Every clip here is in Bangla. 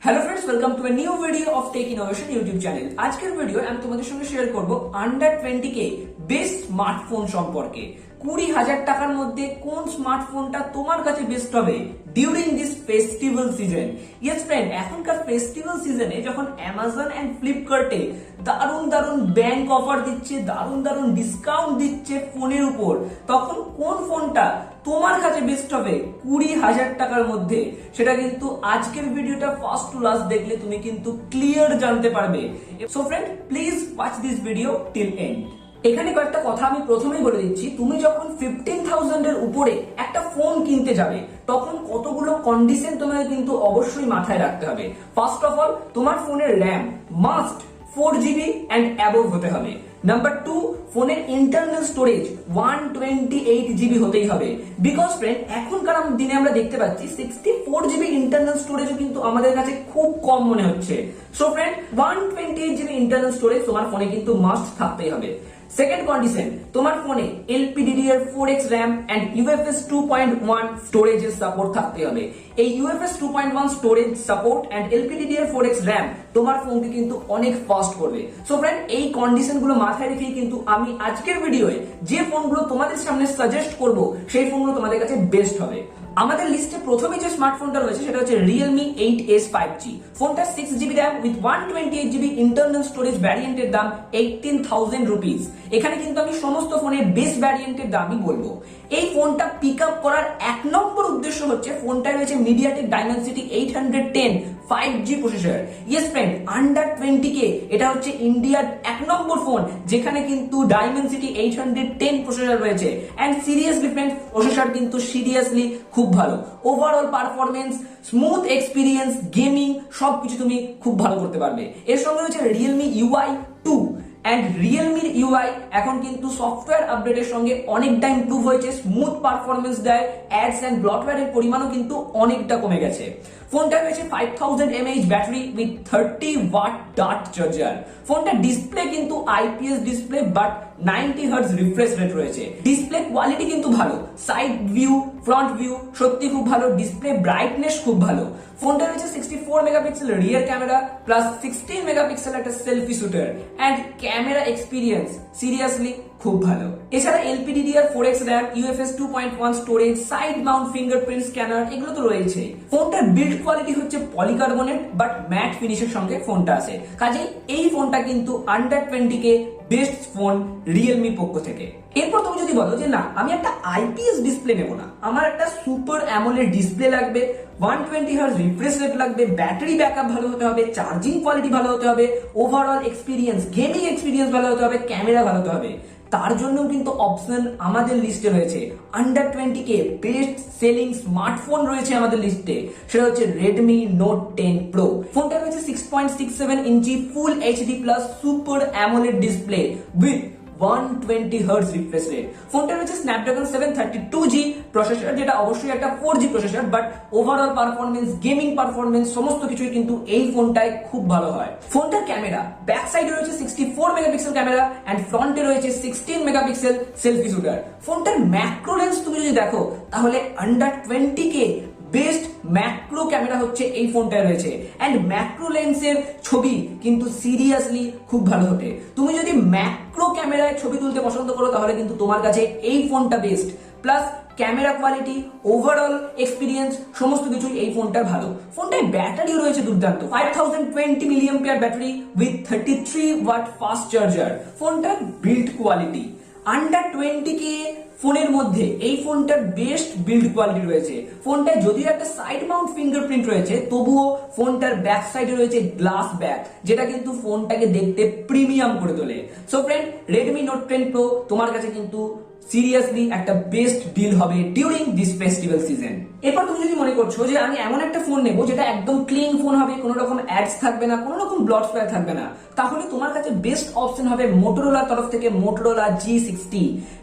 Hello friends, welcome to a new video of tech innovation YouTube channel. আজকের ভিডিও আমি তোমাদের সঙ্গে শেয়ার করব আন্ডার 20K বেস্ট স্মার্টফোন সম্পর্কে। 20,000 টাকার মধ্যে কোন স্মার্টফোনটা তোমার কাছে বেস্ট হবে during this festival season. Yes friend, এখনকার ফেস্টিভ্যাল সিজনে যখন অ্যামাজন এন্ড ফ্লিপকার্টে দারুণ দারুণ ব্যাংক অফার দিচ্ছে, দারুণ দারুণ ডিসকাউন্ট দিচ্ছে ফোনের উপর, তখন কোন ফোনটা তোমার কাছে বেস্ট হবে 20,000 টাকার মধ্যে, সেটা কিন্তু আজকের ভিডিওটা ফার্স্ট টু লাস্ট দেখলে তুমি কিন্তু ক্লিয়ার জানতে পারবে। So friend, please watch this video till and. এখানে কয়েকটা কথা আমি প্রথমেই বলে দিচ্ছি। তুমি যখন 15,000 এর উপরে একটা ফোন কিনতে যাবে তখন কতগুলো কন্ডিশন তোমাকে কিন্তু অবশ্যই মাথায় রাখতে হবে। ফার্স্ট অফ অল, তোমার ফোনের RAM must 4GB and above হতে হবে। নাম্বার 2, ফোনের ইন্টারনাল স্টোরেজ 128GB হতেই হবে। বিকজ ফ্রেন্ড, এখনকার দিনে আমরা দেখতে পাচ্ছি 64GB ইন্টারনাল স্টোরেজও কিন্তু আমাদের কাছে খুব কম মনে হচ্ছে। So friend, 128GB internal storage তোমার ফোনে কিন্তু মাস্ট থাকতেই হবে। সেকেন্ড কন্ডিশন, তোমার ফোনে LPDDR4X RAM and UFS 2.1 স্টোরেজের সাপোর্ট থাকতে হবে। এই UFS 2.1 storage support and LPDDR4X RAM তোমার ফোনকে কিন্তু অনেক ফাস্ট করবে। সো ফ্রেন্ড, এই কন্ডিশন গুলো মাথায় রেখেই কিন্তু আমি আজকের ভিডিওয়ে যে ফোনগুলো তোমাদের সামনে সাজেস্ট করব সেই ফোনগুলো তোমাদের কাছে বেস্ট হবে। আমাদের লিস্টে প্রথমে যে স্মার্টফোনটা রয়েছে সেটা হচ্ছে Realme 8s 5G। ফোনটা 6GB RAM with 128GB internal storage ভ্যারিয়েন্টের দাম 18,000 রুপিস। এখানে কিন্তু আমি সমস্ত ফোনের বেস্ট ভ্যারিয়েন্টের দামই বলবো। এই ফোনটা পিক আপ করার এক নম্বর উদ্দেশ্য হচ্ছে ফোনটায় রয়েছে MediaTek Dimensity 810 5G processor. Yes friend, under 20K এটা হচ্ছে ইন্ডিয়ার এক নম্বর ফোন যেখানে কিন্তু Dimensity 810 প্রসেসর রয়েছে। এন্ড সিরিয়াসলি ফ্রেন্ড, প্রসেসর কিন্তু সিরিয়াসলি খুব ভালো। Overall performance, smooth experience, gaming সবকিছু তুমি খুব ভালো করতে পারবে। এর সঙ্গে রয়েছে Realme UI 2 এন্ড রিয়েলমির ইউআই এখন কিন্তু সফটওয়্যার আপডেটের সঙ্গে অনেকটা ইমপ্রুভ হয়েছে, স্মুথ পারফরমেন্স দেয়, অ্যাডস এন্ড ব্লটওয়্যারের পরিমাণও কিন্তু অনেকটা কমে গেছে। ফোনটা রয়েছে 5000 mAh battery with 30W dart charger. ফোনটা ডিসপ্লে কিন্তু IPS display but 90Hz refresh rate রয়েছে। ডিসপ্লে কোয়ালিটি কিন্তু ভালো, সাইড ভিউ, ফ্রন্ট ভিউ সত্যি খুব ভালো, ডিসপ্লে ব্রাইটনেস খুব ভালো। ফোনটা রয়েছে 64 megapixel rear camera plus 16 megapixel একটা selfie shooter and camera experience seriously খুব ভালো। এছাড়া LPDDR4X RAM, UFS 2.1 স্টোরেজ, সাইড মাউন্ট ফিঙ্গারপ্রিন্ট স্ক্যানার এগুলো তো রয়েছে। ফোনটার বিল্ড কোয়ালিটি হচ্ছে পলিকার্বনেট বাট ম্যাট ফিনিশের সঙ্গে ফোনটা আছে। কাজেই এই ফোনটা কিন্তু under 20K best phone Realme পক্ষ থেকে। এরপর তুমি যদি বলো যে না, আমি একটা IPS ডিসপ্লে নেবো না, আমার একটা সুপার অ্যামোলেড ডিসপ্লে লাগবে, 120Hz রিফ্রেশ রেট লাগবে, ব্যাটারি ব্যাকআপ ভালো হতে হবে, চার্জিং কোয়ালিটি ভালো হতে হবে, ওভারঅল এক্সপিরিয়েন্স, গেমিং এক্সপিরিয়েন্স ভালো হতে হবে, ক্যামেরা ভালো হতে হবে, তার জন্য কিন্তু অপশন আমাদের লিস্টে রয়েছে। Under 20K best selling smartphone রয়েছে আমাদের লিস্টে, সেটা হচ্ছে Redmi Note 10 Pro। ফোনটা রয়েছে 6.67 ইঞ্চি ফুল HD plus super AMOLED display with 120Hz refresh rate. ফোনটা রয়েছে Snapdragon 732G প্রসেসর, যেটা অবশ্যই একটা 4G processor, but overall performance, gaming performance সমস্ত কিছুই কিন্তু এই ফোনটায় খুব ভালো হয়। ফোনটার ক্যামেরা ব্যাক সাইডে রয়েছে 64 মেগাপিক্সেল ক্যামেরা এন্ড ফ্রন্টে রয়েছে 16 মেগাপিক্সেল সেলফি শুটার। ফোনটার ম্যাক্রো লেন্স তুমি যদি দেখো তাহলে under 20K best macro camera হচ্ছে এই ফোনটায় রয়েছে। এন্ড ম্যাক্রো লেন্সের ছবি কিন্তু সিরিয়াসলি খুব ভালো হতে। তুমি যদি ম্যাক্রো ক্যামেরায় ছবি তুলতে পছন্দ করো তাহলে কিন্তু তোমার কাছে এই ফোনটা best. Plus camera quality, overall experience সমস্ত কিছুই এই ফোনটার ভালো। ফোনটায় ব্যাটারিও রয়েছে দুর্দান্ত, 5020 mAh battery with 33W fast charger. ফোনটার বিল্ড কোয়ালিটি আন্ডার 20K ফোনের মধ্যে এই ফোনটার বেস্ট বিল্ড কোয়ালিটি রয়েছে। ফোনটায় যদিও একটা সাইড মাউন্ট ফিঙ্গারপ্রিন্ট রয়েছে, তবুও ফোনটার ব্যাক সাইডে রয়েছে গ্লাস ব্যাক, যেটা কিন্তু ফোনটাকে দেখতে প্রিমিয়াম করে তোলে। So friend, Redmi Note 10 Pro তোমার কাছে কিন্তু সিরিয়াসলি একটা বেস্ট ডিল হবে ডিউরিং দিস ফেস্টিভ্যাল সিজন। এরপর তুমি যদি মনে করছো যে আমি এমন একটা ফোন নেবো যেটা একদম ক্লিন ফোন হবে, কোনো রকম অ্যাডস থাকবে না, কোনো রকম ব্লটওয়্যার থাকবে না, তাহলে তোমার কাছে বেস্ট অপশন হবে মোটরোলার তরফ থেকে Motorola G60।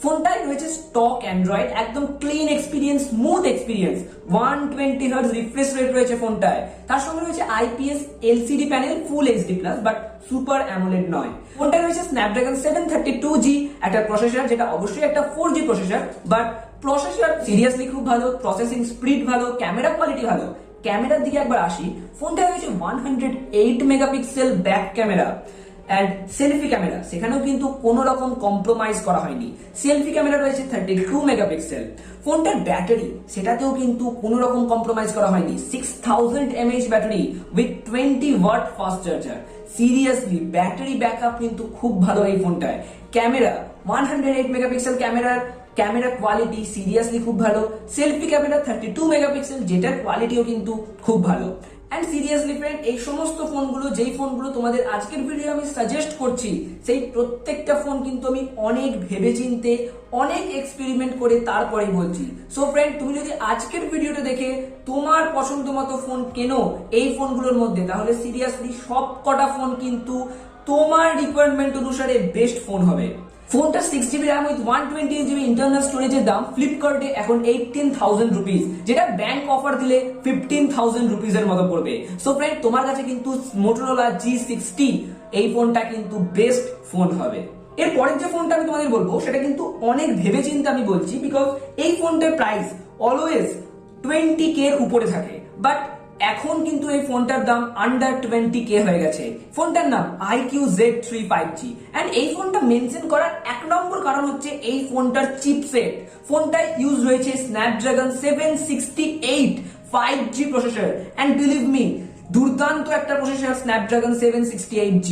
ফোনটায় রয়েছে স্টক অ্যান্ড্রয়েড, একদম clean experience, smooth experience, 120Hz refresh rate রয়েছে ফোনটায়। তার সঙ্গে রয়েছে IPS LCD panel full HD plus but super AMOLED নয়। ফোনটায় রয়েছে Snapdragon 732G একটা প্রসেসর, যেটা অবশ্যই একটা 4G processor, but processor seriously খুব ভালো, প্রসেসিং স্পিড ভালো, ক্যামেরা কোয়ালিটি ভালো। ক্যামেরার দিকে একবার আসি, ফোনটা রয়েছে 108 megapixel back camera and selfie camera, সেখানেও কিন্তু কোনো রকম কম্প্রোমাইজ করা হয়নি। সেলফি ক্যামেরা রয়েছে 32 মেগাপিক্সেল। ফোনটার ব্যাটারি, সেটাতেও কিন্তু কোনো রকম কম্প্রোমাইজ করা হয়নি। 6000 mAh battery with 20 watt fast charger. Seriously battery backup কিন্তু খুব ভালো এই ফোনটায়। Camera 108 megapixel camera quality seriously খুব ভালো। সেলফি ক্যামেরা 32 মেগাপিক্সেল, যেটার কোয়ালিটিও কিন্তু খুব ভালো। অ্যান্ড সিরিয়াসলি ফ্রেন্ড, এই সমস্ত ফোনগুলো, যেই ফোনগুলো তোমাদের আজকের ভিডিও আমি সাজেস্ট করছি, সেই প্রত্যেকটা ফোন কিন্তু আমি অনেক ভেবেচিন্তে, অনেক এক্সপেরিমেন্ট করে তারপরেই বলছি। সো ফ্রেন্ড, তুমি যদি আজকের ভিডিওটা দেখে তোমার পছন্দ মতো ফোন কেনো এই ফোনগুলোর মধ্যে, তাহলে সিরিয়াসলি সব কটা ফোন কিন্তু তোমার রিকোয়ারমেন্ট অনুসারে বেস্ট ফোন হবে। ফোনটা 6GB RAM with 128GB internal স্টোরেজের দাম ফ্লিপকার্টে এখন 18,000 রুপিস, যেটা ব্যাংক অফার দিলে 15,000 রুপিসের মতো পড়বে। সো ফ্রেন্ড, তোমার কাছে কিন্তু Motorola G60 এই ফোনটা কিন্তু বেস্ট ফোন হবে। এর পরের যে ফোনটা আমি তোমাদের বলবো, সেটা কিন্তু অনেক ভেবেচিন্তে আমি বলছি, বিকজ এই ফোনটার প্রাইস অলওয়েজ 20K এর উপরে থাকে, বাট এখন কিন্তু এই ফোনটার দাম আন্ডার 20K হয়ে গেছে। ফোনটার নাম IQ Z3 5G। এন্ড এই ফোনটা মেনশন করার এক নম্বর কারণ হচ্ছে এই ফোনটার চিপসেট। ফোনটায় ইউজ রয়েছে Snapdragon 768 5G processor. And believe me, দুর্দান্ত একটা প্রসেসর স্ন্যাপড্রাগন 768G।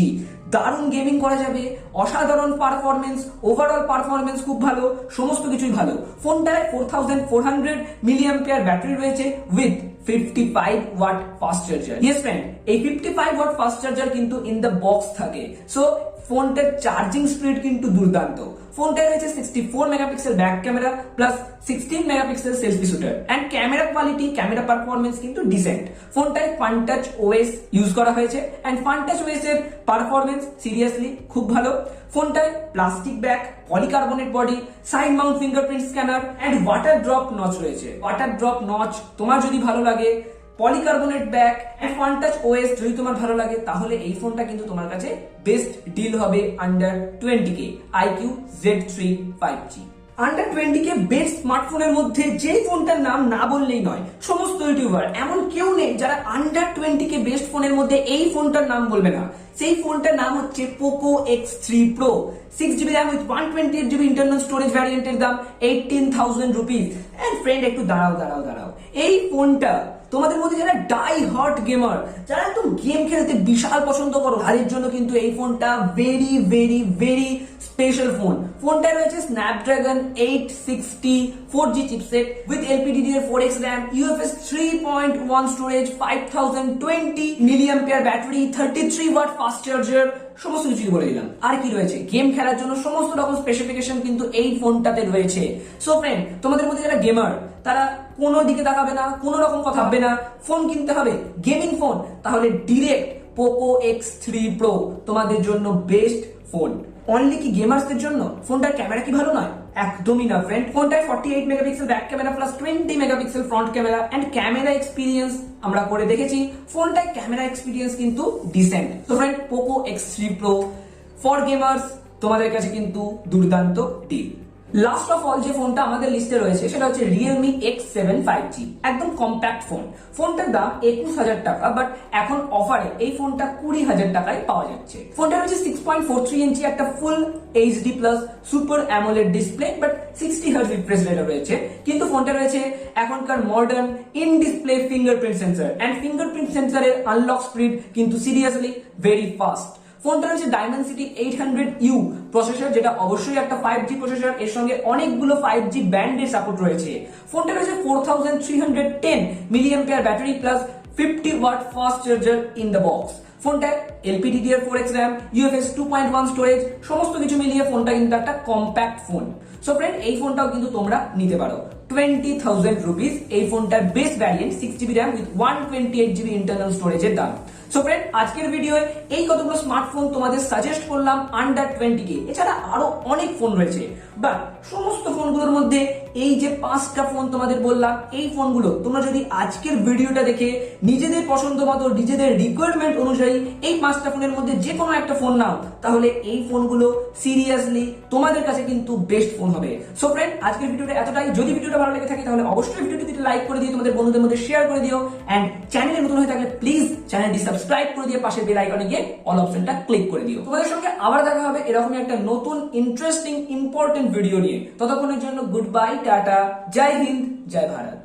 দারুণ গেমিং করা যাবে, অসাধারণ পারফরমেন্স, ওভারঅল পারফরমেন্স খুব ভালো, সমস্ত কিছুই ভালো। ফোনটায় 4400 মিলিঅ্যাম্পিয়ার ব্যাটারি রয়েছে with 55 watt fast charger. Yes friend, এই 55 ওয়াট ফাস্ট চার্জার কিন্তু ইন দ্য বক্স থাকে। সো ফোনটার চার্জিং স্পিড কিন্তু দুর্দান্ত। ফোনটায় রয়েছে 64 megapixel back camera plus 16 megapixel selfie shooter. And camera quality, camera performance কিন্তু ডিসেন্ট। ফোনটায় ফানটাচ ওএস ইউজ করা হয়েছে এন্ড ফানটাচ ওএস এর পারফরমেন্স সিরিয়াসলি খুব ভালো। ফোনটায় plastic back, polycarbonate body, side mount fingerprint scanner and water drop notch রয়েছে। ওয়াটার ড্রপ নচ তোমার যদি ভালো লাগে, polycarbonate back and Funtouch OS যদি তোমার ভালো লাগে, তাহলে এই ফোনটা কিন্তু তোমার কাছে বেস্ট ডিল হবে under 20K IQ Z3 5G। Under 20K best স্মার্টফোনের মধ্যে যেই ফোনটার নাম না বললেই নয়। সমস্ত ইউটিউবার, এমন কেউ নেই যারা আন্ডার 20K বেস্ট ফোনের মধ্যে এই ফোনটার নাম বলবে না। সেই ফোনটার নাম হচ্ছে Poco X3 Pro। 6GB RAM with 128GB internal storage ভ্যারিয়েন্টের দাম 18,000 রুপিস। এন্ড ফ্রেন্ড, একটু দাঁড়াও, এই ফোনটা তোমাদের মধ্যে যারা ডাই হার্ট গেমার, যারা একদম গেম খেলতে বিশাল পছন্দ করো, তাদের জন্য কিন্তু এই ফোনটা very very very special phone. ফোনটায় রয়েছে Snapdragon 860 4G chipset with LPDDR4X RAM, UFS 3.1 storage, 5020 milliampere battery, 33 watt fast charger, সমস্ত কিছু বলে দিলাম। আর কি রয়েছে, গেম খেলার জন্য সমস্ত রকম স্পেসিফিকেশন কিন্তু এই ফোনটাতে রয়েছে। সো ফ্রেন্ড, তোমাদের মধ্যে যারা গেমার, তারা কোনো দিকে তাকাবে না, কোনো রকম কথা ভাববে না, ফোন কিনতে হবে গেমিং ফোন, তাহলে ডিরেক্ট Poco X3 Pro তোমাদের জন্য বেস্ট ফোন। অনলি কি গেমার্সদের জন্য? ফোনটার ক্যামেরা কি ভালো নয়? একদমই না ফ্রেন্ড। ফোনটায় 48 megapixel back camera plus 20 megapixel front camera and camera experience আমরা করে দেখেছি, ফোনটায় ক্যামেরা এক্সপিরিয়েন্স কিন্তু ডিসেন্ট। তো friend, Poco X3 Pro for gamers তোমাদের কাছে কিন্তু দুর্দান্ত ডিল। লাস্ট অফ অল যে ফোনটা আমাদের লিস্টে রয়েছে, সেটা হচ্ছে Realme X7 5G। একদম কম্প্যাক্ট ফোন। ফোনটার দাম 21,000 টাকা, বাট এখন অফারে এই ফোনটা 20,000 টাকায় পাওয়া যাচ্ছে। ফোনটা রয়েছে 6.43 ইঞ্চি একটা full HD plus super AMOLED display, but 60 hertz refresh rate রয়েছে। কিন্তু ফোনটা রয়েছে এখনকার modern in display fingerprint sensor and fingerprint সেন্সরের আনলক স্পিড কিন্তু সিরিয়াসলি ভেরি ফাস্ট। ফোনটা রয়েছে Dimensity 800U প্রসেসর, যেটা অবশ্যই একটা 5G প্রসেসর। এর সঙ্গে অনেকগুলো 5G ব্যান্ডের সাপোর্ট রয়েছে। ফোনটা রয়েছে 4310 milliampere battery plus 50 watt fast charger in the box. ফোনটায় LPDDR4X RAM, UFS 2.1 স্টোরেজ, সমস্ত কিছু মিলিয়ে ফোনটা কিন্তু একটা কম্প্যাক্ট ফোন। সো ফ্রেন্ড, এই ফোনটাও কিন্তু তোমরা নিতে পারো 20,000 রুপিস। এই ফোনটার best variant 6GB RAM with 128GB internal স্টোরেজের দাম। সো ফ্রেন্ড, আজকের ভিডিওয়ে এই কতগুলো স্মার্টফোন তোমাদের সাজেস্ট করলাম আন্ডার 20K। এছাড়া আরো অনেক ফোন রয়েছে, বাট সমস্ত ফোনগুলোর মধ্যে এই যে 5টা ফোন তোমাদের বললাম, এই ফোনগুলো তোমরা যদি আজকের ভিডিওটা দেখে নিজেদের পছন্দ মতো নিজেদের রিকোয়ারমেন্ট অনুযায়ী এই 5টা ফোনের মধ্যে যে কোনো একটা ফোন নাও, তাহলে এই ফোনগুলো সিরিয়াসলি তোমাদের কাছে কিন্তু বেস্ট ফোন হবে। সো ফ্রেন্ড, আজকের ভিডিওটা এতটাই। যদি ভিডিওটা ভালো লেগে থাকে তাহলে অবশ্যই ভিডিওটিতে লাইক করে দিও, তোমাদের বন্ধুদের মধ্যে শেয়ার করে দিও, এন্ড চ্যানেলে নতুন হয়ে থাকলে প্লিজ চ্যানেলটি সাবস্ক্রাইব করে দিয়ে পাশের বেল আইকনে গিয়ে অল অপশনটা ক্লিক করে দিও। তোমাদের সঙ্গে আবার দেখা হবে এরকমই একটা নতুন ইন্টারেস্টিং ইম্পর্টেন্ট ভিডিও নিয়ে। ততক্ষণের জন্য গুড বাই, টাটা, জয় হিন্দ, জয় ভারত।